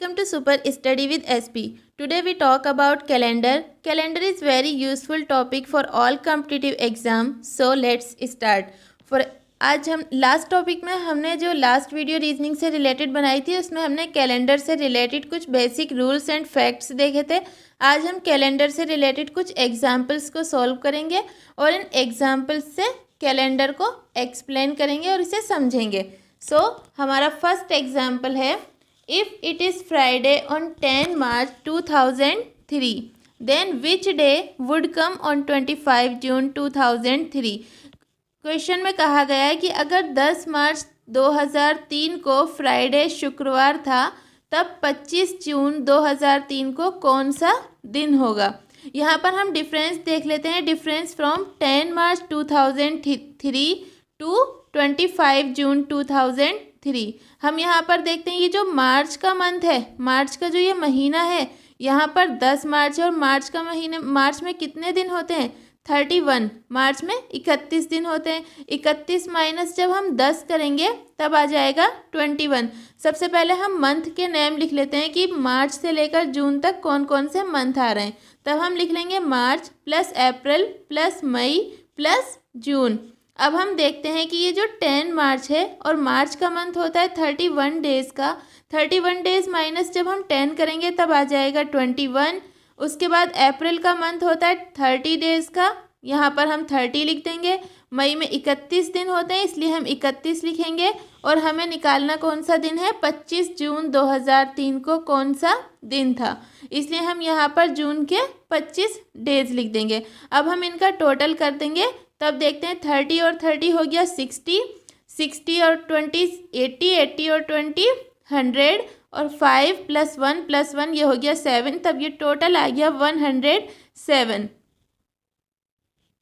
Welcome to Super Study with SP. Today we talk about calendar. Calendar is very useful topic for all competitive exam. So let's start. For आज हम last topic में हमने जो last video reasoning से related बनाई थी उसमें हमने कैलेंडर से रिलेटेड कुछ बेसिक रूल्स एंड फैक्ट्स देखे थे। आज हम कैलेंडर से रिलेटेड कुछ एग्जाम्पल्स को सॉल्व करेंगे और इन एग्जाम्पल्स से कैलेंडर को एक्सप्लेन करेंगे और इसे समझेंगे। हमारा फर्स्ट एग्जाम्पल है, if it is Friday on 10 March 2003 then which day would come on 25 June 2003। Question में कहा गया है कि अगर 10 मार्च 2003 को फ्राइडे शुक्रवार था तब 25 जून 2003 को कौन सा दिन होगा। यहाँ पर हम डिफरेंस देख लेते हैं। Difference from 10 March 2003 to 25 June 2003। हम यहाँ पर देखते हैं ये जो मार्च का मंथ है, मार्च का जो ये महीना है, यहाँ पर 10 मार्च है और मार्च में कितने दिन होते हैं 31। मार्च में 31 दिन होते हैं। 31 माइनस जब हम 10 करेंगे तब आ जाएगा 21। सबसे पहले हम मंथ के नेम लिख लेते हैं कि मार्च से लेकर जून तक कौन कौन से मंथ आ रहे हैं। तब हम लिख लेंगे मार्च प्लस अप्रैल प्लस मई प्लस जून। अब हम देखते हैं कि ये जो 10 मार्च है और मार्च का मंथ होता है 31 डेज़ का। 31 डेज़ माइनस जब हम 10 करेंगे तब आ जाएगा 21। उसके बाद अप्रैल का मंथ होता है 30 डेज़ का, यहाँ पर हम 30 लिख देंगे। मई में 31 दिन होते हैं इसलिए हम 31 लिखेंगे। और हमें निकालना कौन सा दिन है, 25 जून 2003 को कौन सा दिन था, इसलिए हम यहाँ पर जून के 25 डेज़ लिख देंगे। अब हम इनका टोटल कर देंगे, तब देखते हैं 30 और 30 हो गया 60, 60 और 20 80, 80 और 20 100 और 5 + 1 + 1 ये हो गया 7। तब ये टोटल आ गया 107।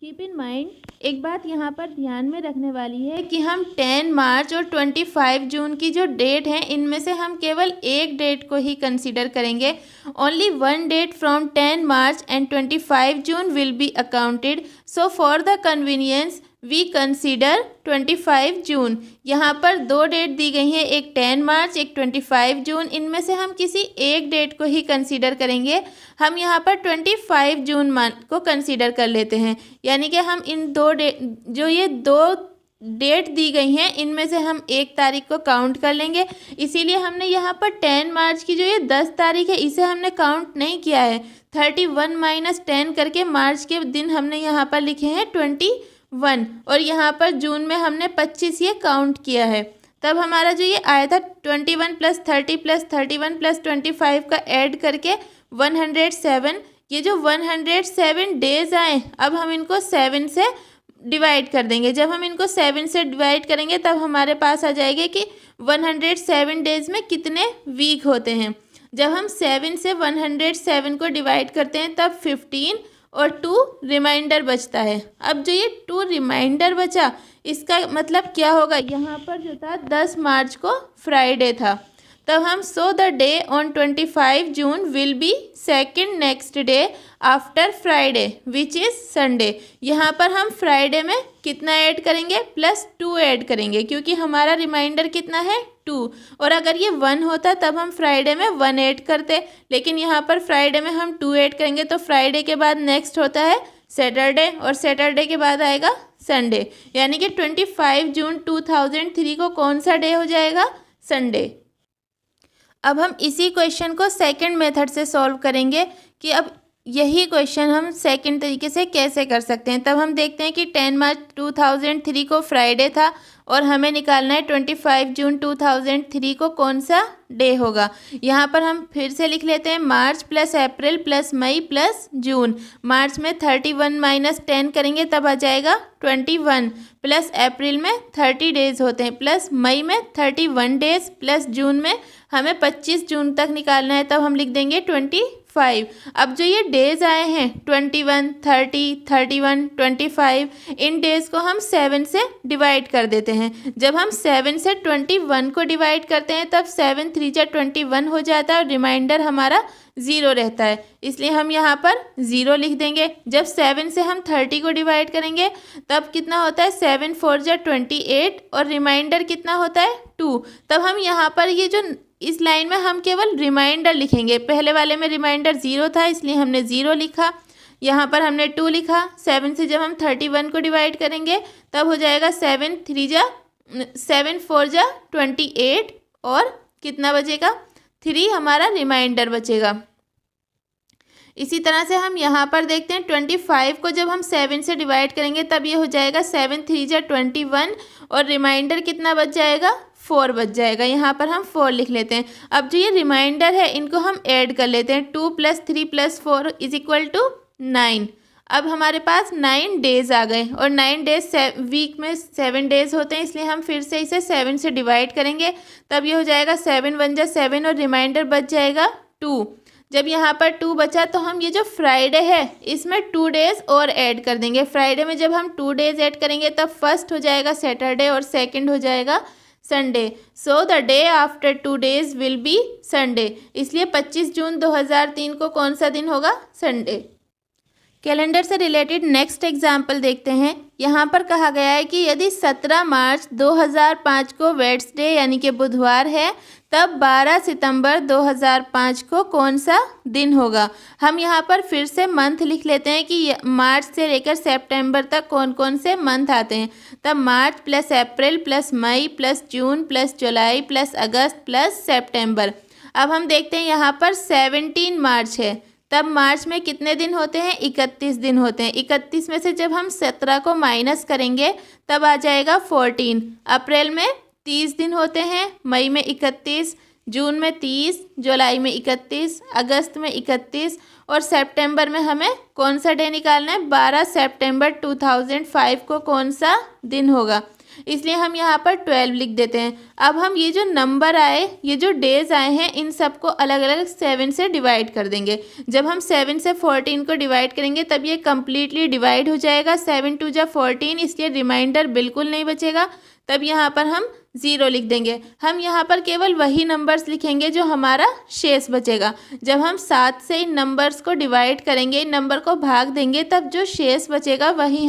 कीप इन माइंड, एक बात यहाँ पर ध्यान में रखने वाली है कि हम 10 मार्च और 25 जून की जो डेट हैं इनमें से हम केवल एक डेट को ही कंसीडर करेंगे। Only one date from 10 March and 25 June will be accounted. So for the convenience we consider 25 June. यहाँ पर दो डेट दी गई हैं, एक 10 मार्च एक 25 जून। इनमें से हम किसी एक डेट को ही कंसीडर करेंगे। हम यहाँ पर 25 जून मंथ को कंसीडर कर लेते हैं, यानी कि हम इन दो डेट दी गई हैं इनमें से हम एक तारीख को काउंट कर लेंगे। इसीलिए हमने यहाँ पर 10 मार्च की जो ये 10 तारीख है इसे हमने काउंट नहीं किया है। 31 - 10 करके मार्च के दिन हमने यहाँ पर लिखे हैं 21 और यहाँ पर जून में हमने 25 ये काउंट किया है। तब हमारा जो ये आया था 21 + 30 + 31 + 25 का ऐड करके 107। ये जो 107 डेज़ आए अब हम इनको 7 से डिवाइड कर देंगे। जब हम इनको 7 से डिवाइड करेंगे तब हमारे पास आ जाएगा कि 107 डेज़ में कितने वीक होते हैं। जब हम 7 से 107 को डिवाइड करते हैं तब 15 और 2 रिमाइंडर बचता है। अब जो ये 2 रिमाइंडर बचा इसका मतलब क्या होगा, यहाँ पर जो था 10 मार्च को फ्राइडे था। तब हम so the day on 25 June will B second next day after Friday which is Sunday. यहाँ पर हम फ्राइडे में कितना ऐड करेंगे, +2 ऐड करेंगे क्योंकि हमारा रिमाइंडर कितना है 2। और अगर ये 1 होता तब हम फ्राइडे में 1 ऐड करते, लेकिन यहाँ पर फ्राइडे में हम 2 ऐड करेंगे। तो फ्राइडे के बाद नेक्स्ट होता है सैटरडे और सैटरडे के बाद आएगा संडे, यानी कि 25 जून 2003 को कौन सा डे हो जाएगा, संडे। अब हम इसी क्वेश्चन को सेकंड मेथड से सॉल्व करेंगे कि अब यही क्वेश्चन हम सेकंड तरीके से कैसे कर सकते हैं। तब हम देखते हैं कि 10 मार्च 2003 को फ्राइडे था और हमें निकालना है 25 जून 2003 को कौन सा डे होगा। यहाँ पर हम फिर से लिख लेते हैं मार्च प्लस अप्रैल प्लस मई प्लस जून। मार्च में 31 - 10 करेंगे तब आ जाएगा 21 प्लस अप्रैल में 30 डेज़ होते हैं प्लस मई में 31 डेज़ प्लस जून में हमें 25 जून तक निकालना है तब हम लिख देंगे 25। अब जो ये डेज़ आए हैं 21, 30, 31, 25 इन डेज़ को हम 7 से डिवाइड कर देते हैं। जब हम 7 से 21 को डिवाइड करते हैं तब 7 3 जा 21 हो जाता है और रिमाइंडर हमारा 0 रहता है, इसलिए हम यहाँ पर 0 लिख देंगे। जब 7 से हम 30 को डिवाइड करेंगे तब कितना होता है 7 4 जा 28 और रिमाइंडर कितना होता है 2। तब हम यहाँ पर ये जो इस लाइन में हम केवल रिमाइंडर लिखेंगे। पहले वाले में रिमाइंडर 0 था इसलिए हमने 0 लिखा, यहाँ पर हमने 2 लिखा। 7 से जब हम 31 को डिवाइड करेंगे तब हो जाएगा 7 4 जा 28 और कितना बचेगा 3 हमारा रिमाइंडर बचेगा। इसी तरह से हम यहाँ पर देखते हैं 25 को जब हम 7 से डिवाइड करेंगे तब ये हो जाएगा 7 3 जा 21 और रिमाइंडर कितना बच जाएगा 4 बच जाएगा। यहाँ पर हम 4 लिख लेते हैं। अब जो ये रिमाइंडर है इनको हम ऐड कर लेते हैं। 2 + 3 + 4 = 9। अब हमारे पास 9 डेज़ आ गए और 9 डेज वीक में 7 डेज़ होते हैं इसलिए हम फिर से इसे 7 से डिवाइड करेंगे तब ये हो जाएगा 7 1 जा 7 और रिमाइंडर बच जाएगा 2। जब यहाँ पर 2 बचा तो हम ये जो फ्राइडे है इसमें 2 डेज़ और ऐड कर देंगे। फ्राइडे में जब हम 2 डेज़ ऐड करेंगे तब फर्स्ट हो जाएगा सैटरडे और सेकंड हो जाएगा Sunday. So the day after 2 days will be Sunday. इसलिए 25 जून 2003 को कौन सा दिन होगा संडे। कैलेंडर से रिलेटेड नेक्स्ट एग्जाम्पल देखते हैं। यहाँ पर कहा गया है कि यदि 17 मार्च 2005 को वेडनेसडे यानी कि बुधवार है तब 12 सितंबर 2005 को कौन सा दिन होगा। हम यहाँ पर फिर से मंथ लिख लेते हैं कि मार्च से लेकर सितंबर तक कौन कौन से मंथ आते हैं। तब मार्च + अप्रैल + मई + जून + जुलाई + अगस्त + सितंबर। अब हम देखते हैं यहाँ पर 17 मार्च है तब मार्च में कितने दिन होते हैं 31 दिन होते हैं। 31 में से जब हम 17 को माइनस करेंगे तब आ जाएगा 14। अप्रैल में 30 दिन होते हैं, मई में 31, जून में 30, जुलाई में 31, अगस्त में 31 और सितंबर में हमें कौन सा डे निकालना है 12 सितंबर 2005 को कौन सा दिन होगा। इसलिए हम यहाँ पर 12 लिख देते हैं। अब हम ये जो नंबर आए ये जो डेज़ आए हैं इन सबको अलग अलग 7 से डिवाइड कर देंगे। जब हम 7 से 14 को डिवाइड करेंगे तब ये कम्प्लीटली डिवाइड हो जाएगा। 7 2 जा 14 इसलिए रिमाइंडर बिल्कुल नहीं बचेगा। तब यहाँ पर हम 0 लिख देंगे। हम यहाँ पर केवल वही नंबर्स लिखेंगे जो हमारा शेष बचेगा। जब हम 7 से इन नंबर्स को डिवाइड करेंगे, इन नंबर को भाग देंगे तब जो शेष बचेगा वही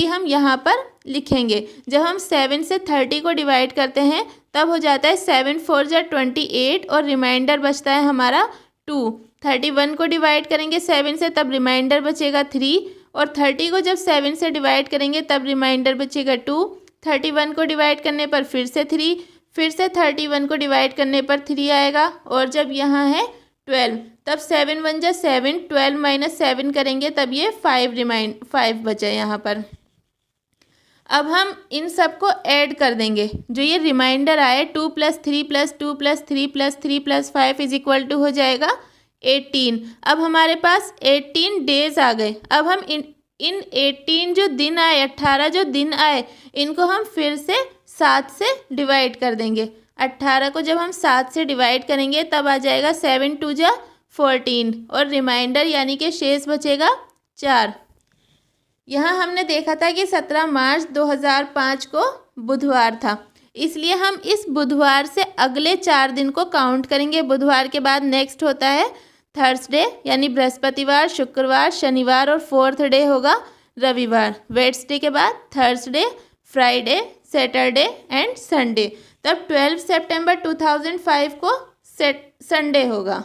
हम यहाँ पर लिखेंगे। जब हम 7 से 30 को डिवाइड करते हैं तब हो जाता है 7 4 जा 28 और रिमाइंडर बचता है हमारा 2। 31 को डिवाइड करेंगे 7 से तब रिमाइंडर बचेगा 3 और 30 को जब 7 से डिवाइड करेंगे तब रिमाइंडर बचेगा 2। 31 को डिवाइड करने पर फिर से 3, फिर से 31 को डिवाइड करने पर 3 आएगा और जब यहाँ है 12 तब 7 1 जा 7, 12 - 7 करेंगे तब ये 5 बचे यहाँ पर। अब हम इन सब को ऐड कर देंगे। जो ये रिमाइंडर आए 2 + 3 + 2 + 3 + 3 + 5 = हो जाएगा 18। अब हमारे पास 18 डेज़ आ गए। अब हम इन 18 जो दिन आए 18 जो दिन आए इनको हम फिर से 7 से डिवाइड कर देंगे। 18 को जब हम 7 से डिवाइड करेंगे तब आ जाएगा 7 2 जा 14 और रिमाइंडर यानी कि शेष बचेगा 4। यहाँ हमने देखा था कि 17 मार्च 2005 को बुधवार था इसलिए हम इस बुधवार से अगले 4 दिन को काउंट करेंगे। बुधवार के बाद नेक्स्ट होता है थर्सडे यानी बृहस्पतिवार, शुक्रवार, शनिवार और 4th डे होगा रविवार। वेडनेसडे के बाद Thursday, Friday, Saturday and Sunday. तब 12 सितंबर 2005 को संडे होगा।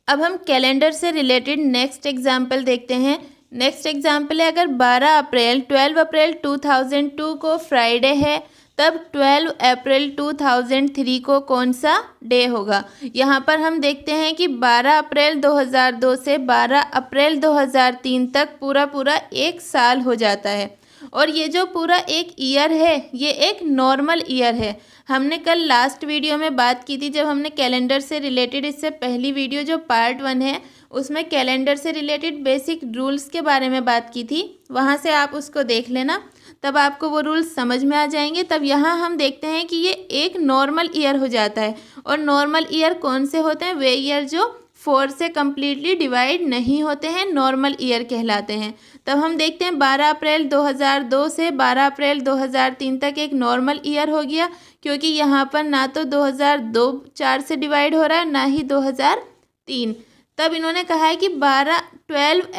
अब हम कैलेंडर से रिलेटेड नेक्स्ट एग्जाम्पल देखते हैं। नेक्स्ट एग्जाम्पल है अगर 12 अप्रैल 2002 को फ्राइडे है तब 12 अप्रैल 2003 को कौन सा डे होगा। यहाँ पर हम देखते हैं कि 12 अप्रैल 2002 से 12 अप्रैल 2003 तक पूरा एक साल हो जाता है और ये जो पूरा एक ईयर है ये एक नॉर्मल ईयर है। हमने कल लास्ट वीडियो में बात की थी जब हमने कैलेंडर से रिलेटेड, इससे पहली वीडियो जो पार्ट 1 है उसमें कैलेंडर से रिलेटेड बेसिक रूल्स के बारे में बात की थी। वहाँ से आप उसको देख लेना तब आपको वो रूल्स समझ में आ जाएंगे। तब यहाँ हम देखते हैं कि ये एक नॉर्मल ईयर हो जाता है और नॉर्मल ईयर कौन से होते हैं, वे ईयर जो 4 से कम्प्लीटली डिवाइड नहीं होते हैं नॉर्मल ईयर कहलाते हैं। तब हम देखते हैं 12 अप्रैल 2002 से 12 अप्रैल 2003 तक एक नॉर्मल ईयर हो गया क्योंकि यहाँ पर ना तो 2002 4 से डिवाइड हो रहा है ना ही 2003। तब इन्होंने कहा है कि 12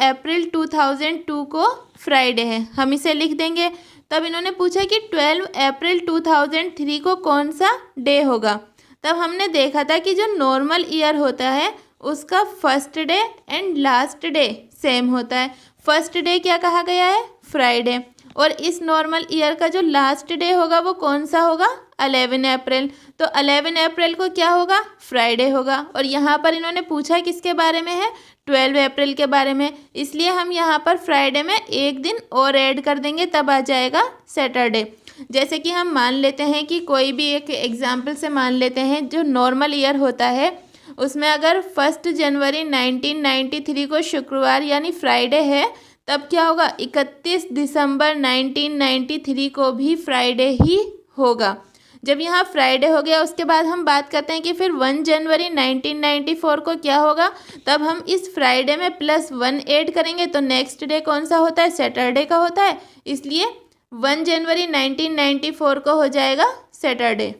अप्रैल 2002 को फ्राइडे है, हम इसे लिख देंगे। तब इन्होंने पूछा कि 12 अप्रैल 2003 को कौन सा डे होगा। तब हमने देखा था कि जो नॉर्मल ईयर होता है उसका first day and last day same होता है। फर्स्ट डे क्या कहा गया है, फ्राइडे, और इस नॉर्मल ईयर का जो लास्ट डे होगा वो कौन सा होगा, 11 अप्रैल। तो 11 अप्रैल को क्या होगा, फ्राइडे होगा। और यहाँ पर इन्होंने पूछा किसके बारे में है, 12 अप्रैल के बारे में, इसलिए हम यहाँ पर फ्राइडे में एक दिन और ऐड कर देंगे, तब आ जाएगा सैटरडे। जैसे कि हम मान लेते हैं कि कोई भी एक एग्जाम्पल से मान लेते हैं, जो नॉर्मल ईयर होता है उसमें अगर 1 जनवरी 1993 को शुक्रवार यानी फ्राइडे है, तब क्या होगा, 31 दिसंबर 1993 को भी फ्राइडे ही होगा। जब यहाँ फ्राइडे हो गया उसके बाद हम बात करते हैं कि फिर 1 जनवरी 1994 को क्या होगा, तब हम इस फ्राइडे में +1 ऐड करेंगे, तो नेक्स्ट डे कौन सा होता है, सैटरडे का होता है, इसलिए 1 जनवरी 1994 को हो जाएगा सैटरडे।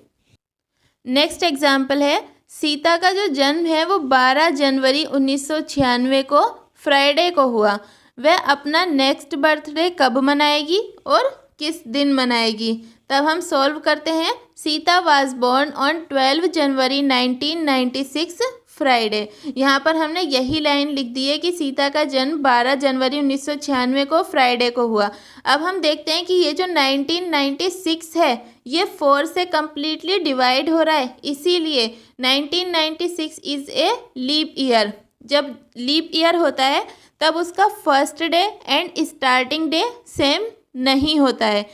नेक्स्ट एग्जाम्पल है, सीता का जो जन्म है वो 12 जनवरी 1996 को फ्राइडे को हुआ। वह अपना नेक्स्ट बर्थडे कब मनाएगी और किस दिन मनाएगी। तब हम सॉल्व करते हैं। Sita was born on 12 January 1996 Friday. यहाँ पर हमने यही लाइन लिख दी है कि सीता का जन्म 12 जनवरी 1996 को फ्राइडे को हुआ। अब हम देखते हैं कि ये जो 1996 है ये 4 से कम्प्लीटली डिवाइड हो रहा है, इसीलिए 1996 इज़ ए लीप ईयर। जब लीप ईयर होता है तब उसका first day and starting day same नहीं होता है।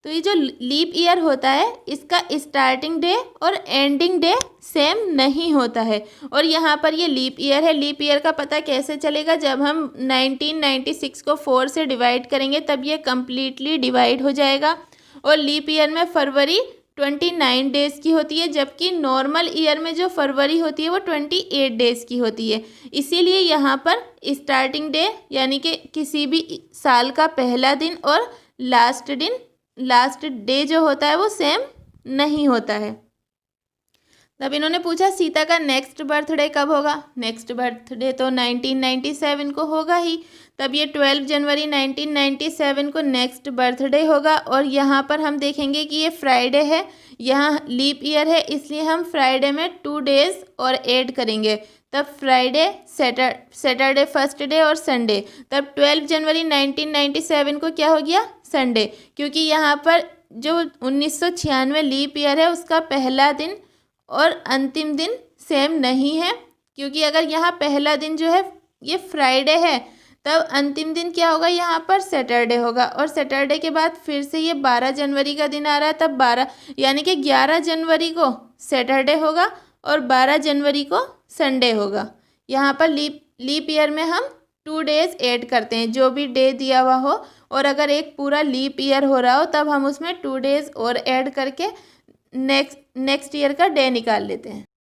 तो ये जो लीप ईयर होता है इसका स्टार्टिंग डे और एंडिंग डे सेम नहीं होता है। और यहाँ पर ये लीप ईयर है। लीप ईयर का पता कैसे चलेगा, जब हम 1996 को 4 से डिवाइड करेंगे तब ये कम्प्लीटली डिवाइड हो जाएगा। और लीप ईयर में फरवरी 29 डेज़ की होती है, जबकि नॉर्मल ईयर में जो फरवरी होती है वो 28 डेज़ की होती है। इसीलिए यहाँ पर स्टार्टिंग डे यानी कि किसी भी साल का पहला दिन और लास्ट डे जो होता है वो सेम नहीं होता है। तब इन्होंने पूछा सीता का नेक्स्ट बर्थडे कब होगा। नेक्स्ट बर्थडे तो 1997 को होगा ही, तब ये 12 जनवरी 1997 को नेक्स्ट बर्थडे होगा। और यहाँ पर हम देखेंगे कि ये फ्राइडे है, यहाँ लीप ईयर है, इसलिए हम फ्राइडे में 2 डेज़ और ऐड करेंगे, तब फ्राइडे, सैटरडे फर्स्ट डे और संडे। तब 12 जनवरी 1997 को क्या हो गया, संडे, क्योंकि यहाँ पर जो 1996 लीप ईयर है उसका पहला दिन और अंतिम दिन सेम नहीं है। क्योंकि अगर यहाँ पहला दिन जो है ये फ्राइडे है, तब अंतिम दिन क्या होगा, यहाँ पर सैटरडे होगा। और सैटरडे के बाद फिर से ये 12 जनवरी का दिन आ रहा है, तब 12 यानी कि 11 जनवरी को सैटरडे होगा और 12 जनवरी को संडे होगा। यहाँ पर लीप ईयर में हम 2 डेज़ ऐड करते हैं, जो भी डे दिया हुआ हो। और अगर एक पूरा लीप ईयर हो रहा हो तब हम उसमें 2 डेज़ और ऐड करके नेक्स्ट ईयर का डे निकाल लेते हैं।